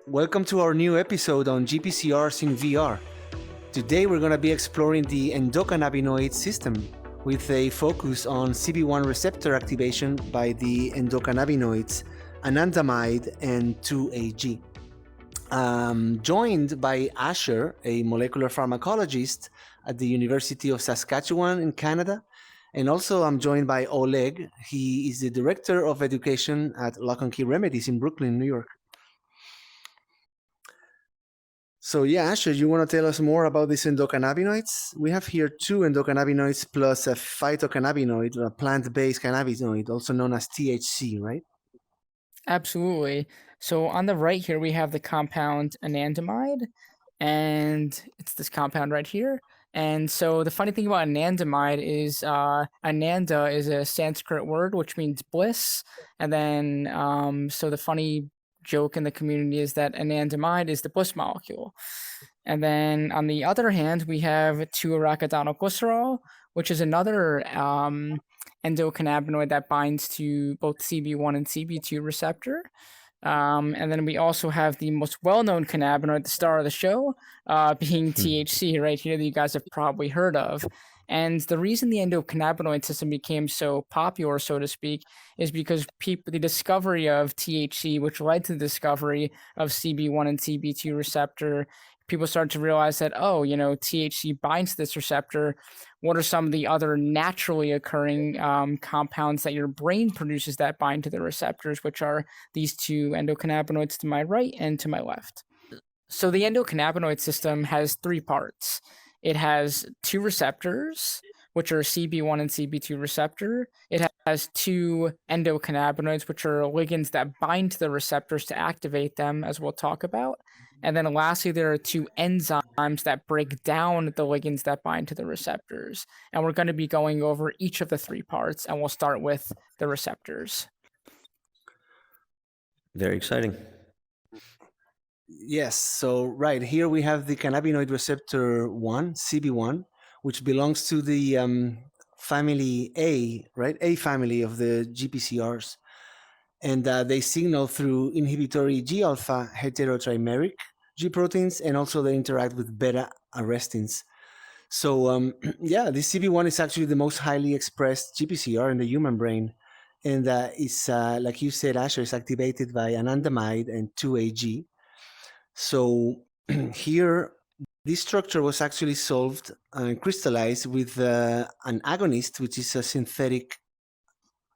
Welcome to our new episode on GPCRs in VR. Today we're going to be exploring the endocannabinoid system with a focus on CB1 receptor activation by the endocannabinoids Anandamide and 2-AG. Joined by Asher, a molecular pharmacologist at the University of Saskatchewan in Canada. And also I'm joined by Oleg. He is the Director of Education at Lock & Key Remedies in Brooklyn, New York. So yeah, Asher, you want to tell us more about these endocannabinoids? We have here two endocannabinoids plus a phytocannabinoid, a plant-based cannabinoid, also known as THC, right? Absolutely. So on the right here, we have the compound anandamide, and it's this compound right here. And so the funny thing about anandamide is ananda is a Sanskrit word, which means bliss. And then, so the funny joke in the community is that anandamide is the bliss molecule. And then on the other hand, we have 2-arachidonoglycerol, which is another endocannabinoid that binds to both CB1 and CB2 receptor. And then we also have the most well-known cannabinoid, the star of the show, being THC right here that you guys have probably heard of. And the reason the endocannabinoid system became so popular, so to speak, is because the discovery of THC, which led to the discovery of CB1 and CB2 receptor, people started to realize that, THC binds to this receptor. What are some of the other naturally occurring compounds that your brain produces that bind to the receptors, which are these two endocannabinoids to my right and to my left? So the endocannabinoid system has three parts. It has two receptors, which are CB1 and CB2 receptor. It has two endocannabinoids, which are ligands that bind to the receptors to activate them, as we'll talk about. And then lastly, there are two enzymes that break down the ligands that bind to the receptors. And we're going to be going over each of the three parts, and we'll start with the receptors. Very exciting. Yes, so right here we have the cannabinoid receptor 1, CB1, which belongs to the family A, right? A family of the GPCRs. And they signal through inhibitory G-alpha heterotrimeric G proteins, and also they interact with beta-arrestins. So yeah, this CB1 is actually the most highly expressed GPCR in the human brain. And it's, like you said, Asher, is activated by anandamide and 2-AG. So here, this structure was actually solved and crystallized with an agonist, which is a synthetic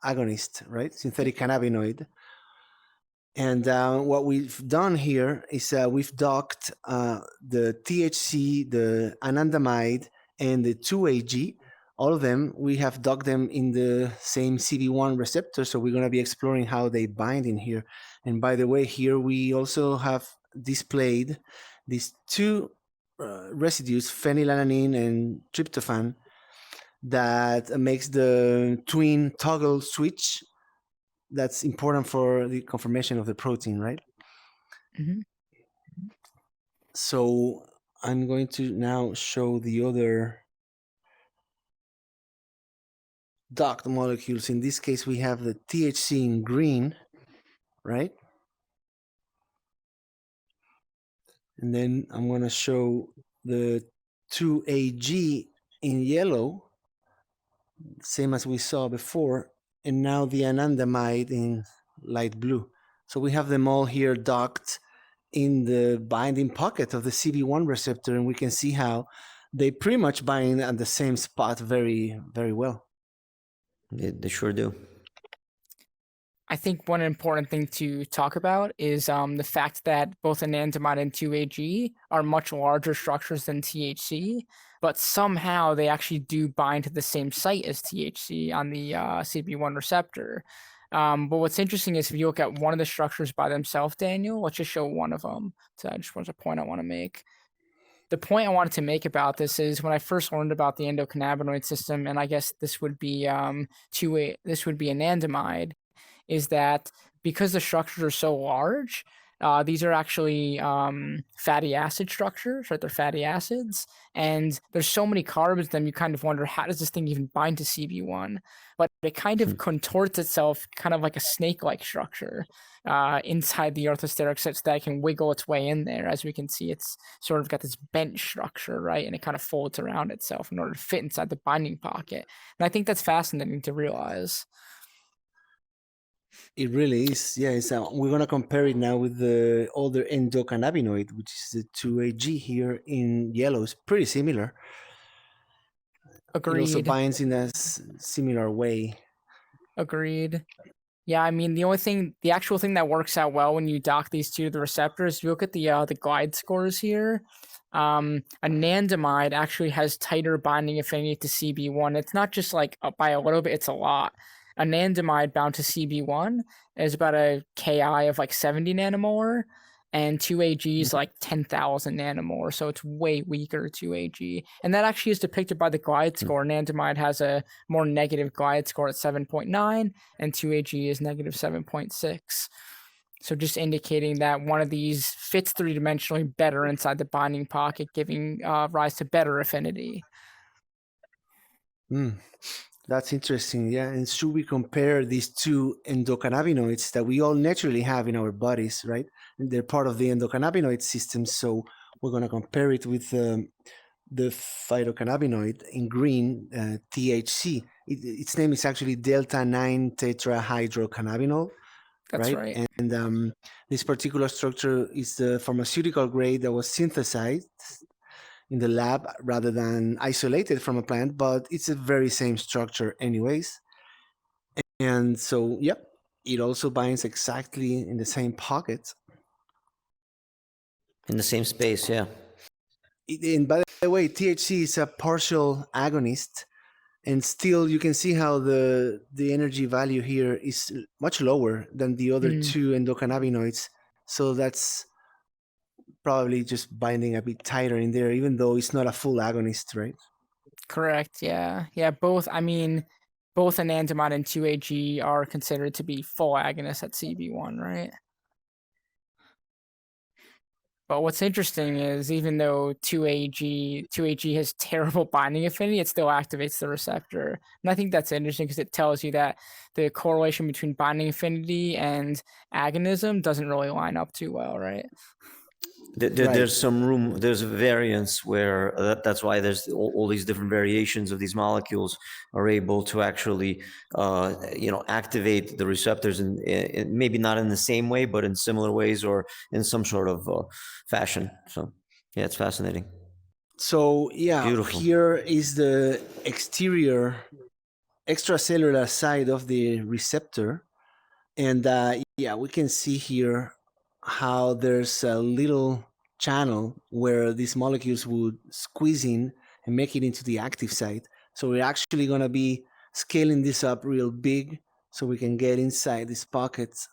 agonist, right? Synthetic cannabinoid. And what we've done here is we've docked the THC, the anandamide, and the 2-AG. All of them, we have docked them in the same CB1 receptor, so we're going to be exploring how they bind in here. And by the way, here we also have displayed these two residues, phenylalanine and tryptophan, that makes the twin toggle switch that's important for the conformation of the protein, right? Mm-hmm. So I'm going to now show the other docked molecules. In this case, we have the THC in green, right? And then I'm going to show the 2-AG in yellow, same as we saw before, and now the anandamide in light blue. So we have them all here docked in the binding pocket of the CB1 receptor, and we can see how they pretty much bind at the same spot very, very well. They sure do. I think one important thing to talk about is the fact that both anandamide and 2-AG are much larger structures than THC, but somehow they actually do bind to the same site as THC on the CB1 receptor. But what's interesting is if you look at one of the structures by themselves, Daniel, let's just show one of them. So I just was a point I want to make. The point I wanted to make about this is when I first learned about the endocannabinoid system, and I guess this would be anandamide, is that because the structures are so large, These are actually fatty acid structures, right? They're fatty acids, and there's so many carbons in them. You kind of wonder, how does this thing even bind to CB1? But it kind of contorts itself, kind of like a snake-like structure inside the orthosteric, such that it can wiggle its way in there. As we can see, it's sort of got this bent structure, right? And it kind of folds around itself in order to fit inside the binding pocket. And I think that's fascinating to realize. It really is. Yeah, we're gonna compare it now with the older endocannabinoid, which is the 2AG here in yellow. It's pretty similar. It also Agreed. binds in a similar way. Agreed. Yeah, I mean, the actual thing that works out well when you dock these two to the receptors, if you look at the glide scores here, Anandamide actually has tighter binding affinity to CB1. It's not just like by a little bit, it's a lot. Anandamide bound to CB1 is about a Ki of like 70 nanomolar, and 2AG is like 10,000 nanomolar, so it's way weaker 2AG. And that actually is depicted by the glide score. Anandamide has a more negative glide score at 7.9, and 2AG is negative 7.6. So just indicating that one of these fits three-dimensionally better inside the binding pocket, giving rise to better affinity. That's interesting. Yeah. And should we compare these two endocannabinoids that we all naturally have in our bodies, right? And they're part of the endocannabinoid system. So we're going to compare it with the phytocannabinoid in green, THC. Its name is actually delta 9 tetrahydrocannabinol. That's right. And this particular structure is the pharmaceutical grade that was synthesized in the lab rather than isolated from a plant, but it's the very same structure anyways. And so, yep, it also binds exactly in the same pocket. In the same space, yeah. And by the way, THC is a partial agonist, and still you can see how the energy value here is much lower than the other two endocannabinoids. So that's probably just binding a bit tighter in there, even though it's not a full agonist, right? Correct. Yeah. Yeah. Both Anandamide and 2AG are considered to be full agonists at CB1, right? But what's interesting is even though 2AG has terrible binding affinity, it still activates the receptor. And I think that's interesting because it tells you that the correlation between binding affinity and agonism doesn't really line up too well, right? There's some room, there's a variance where that's why there's all these different variations of these molecules are able to actually, activate the receptors in maybe not in the same way, but in similar ways or in some sort of fashion. So, yeah, it's fascinating. So, yeah, Beautiful. Here is the exterior extracellular side of the receptor. And we can see here how there's a little channel where these molecules would squeeze in and make it into the active site. So we're actually going to be scaling this up real big so we can get inside these pockets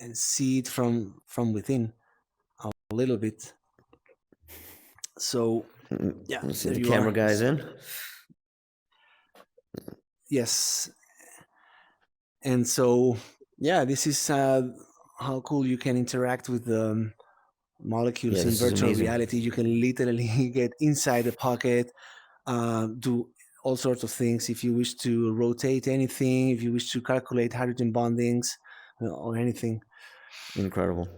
and see it from within a little bit. So, yeah, Let's see there the you camera are. guys in. Yes. And so, yeah, this is how cool you can interact with the molecules in virtual reality. You can literally get inside the pocket, do all sorts of things. If you wish to rotate anything, if you wish to calculate hydrogen bondings or anything. Incredible.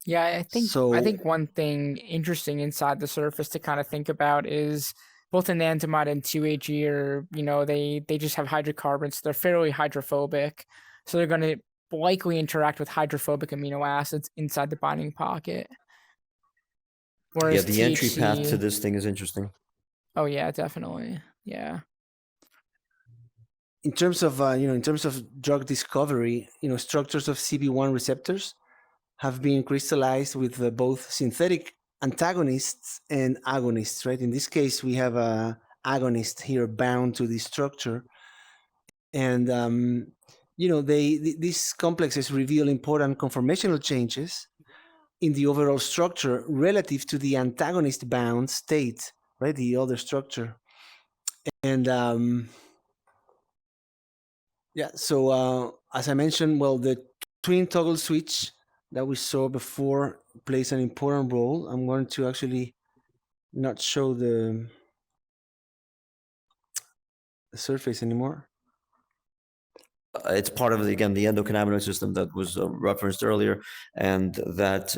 Yeah, I think one thing interesting inside the surface to kind of think about is both anandamide and 2AG are, they just have hydrocarbons. They're fairly hydrophobic. So they're going to likely interact with hydrophobic amino acids inside the binding pocket. Whereas the entry path to this thing is interesting. Oh yeah, definitely. Yeah. In terms of drug discovery, structures of CB1 receptors have been crystallized with both synthetic antagonists and agonists, right? In this case, we have a agonist here bound to this structure. And, these complexes reveal important conformational changes in the overall structure relative to the antagonist bound state, right? The other structure. And Yeah. So as I mentioned, well, the twin toggle switch that we saw before plays an important role. I'm going to actually not show the surface anymore. It's part of again the endocannabinoid system that was referenced earlier, and that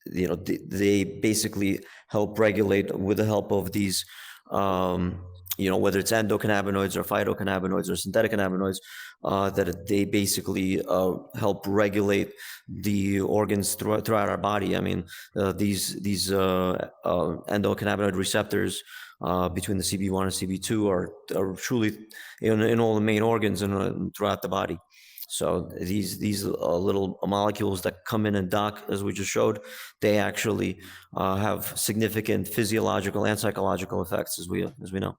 they basically help regulate with the help of these whether it's endocannabinoids or phytocannabinoids or synthetic cannabinoids, that they basically help regulate the organs throughout our body. I mean, these endocannabinoid receptors between the CB1 and CB2 are truly in all the main organs and throughout the body. So these little molecules that come in and dock, as we just showed, they actually have significant physiological and psychological effects, as we know.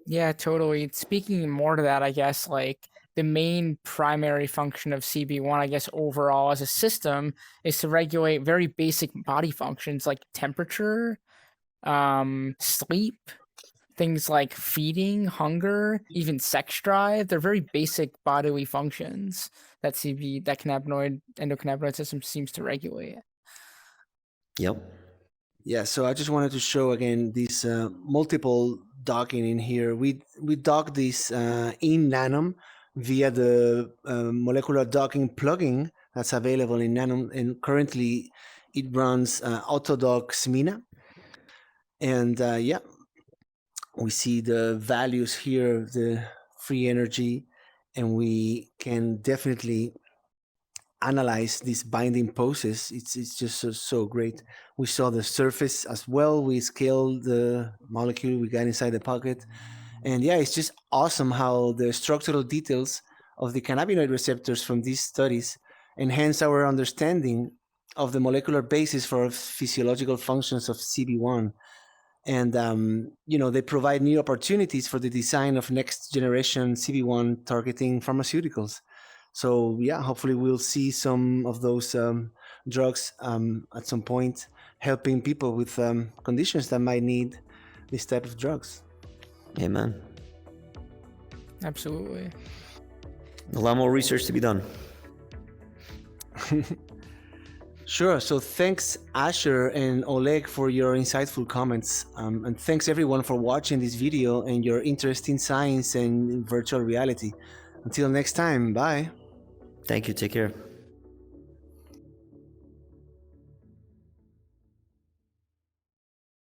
Yeah, totally. Speaking more to that, I guess, like the main primary function of CB1, I guess, overall as a system is to regulate very basic body functions like temperature, sleep, things like feeding, hunger, even sex drive. They're very basic bodily functions that endocannabinoid system seems to regulate. Yep. Yeah, so I just wanted to show again this multiple docking in here. We dock this in Nanome via the molecular docking plugin that's available in Nanome, and currently it runs AutoDock Smina. And yeah, we see the values here, the free energy, and we can definitely analyze these binding poses. It's just so great. We saw the surface as well. We scaled the molecule we got inside the pocket, and yeah, it's just awesome how the structural details of the cannabinoid receptors from these studies enhance our understanding of the molecular basis for physiological functions of CB1. And they provide new opportunities for the design of next generation CB1 targeting pharmaceuticals. So yeah, hopefully we'll see some of those drugs at some point, helping people with conditions that might need this type of drugs. Amen. Absolutely. A lot more research to be done. Sure. So thanks, Asher and Oleg, for your insightful comments. And thanks everyone for watching this video and your interest in science and virtual reality. Until next time, bye. Thank you. Take care.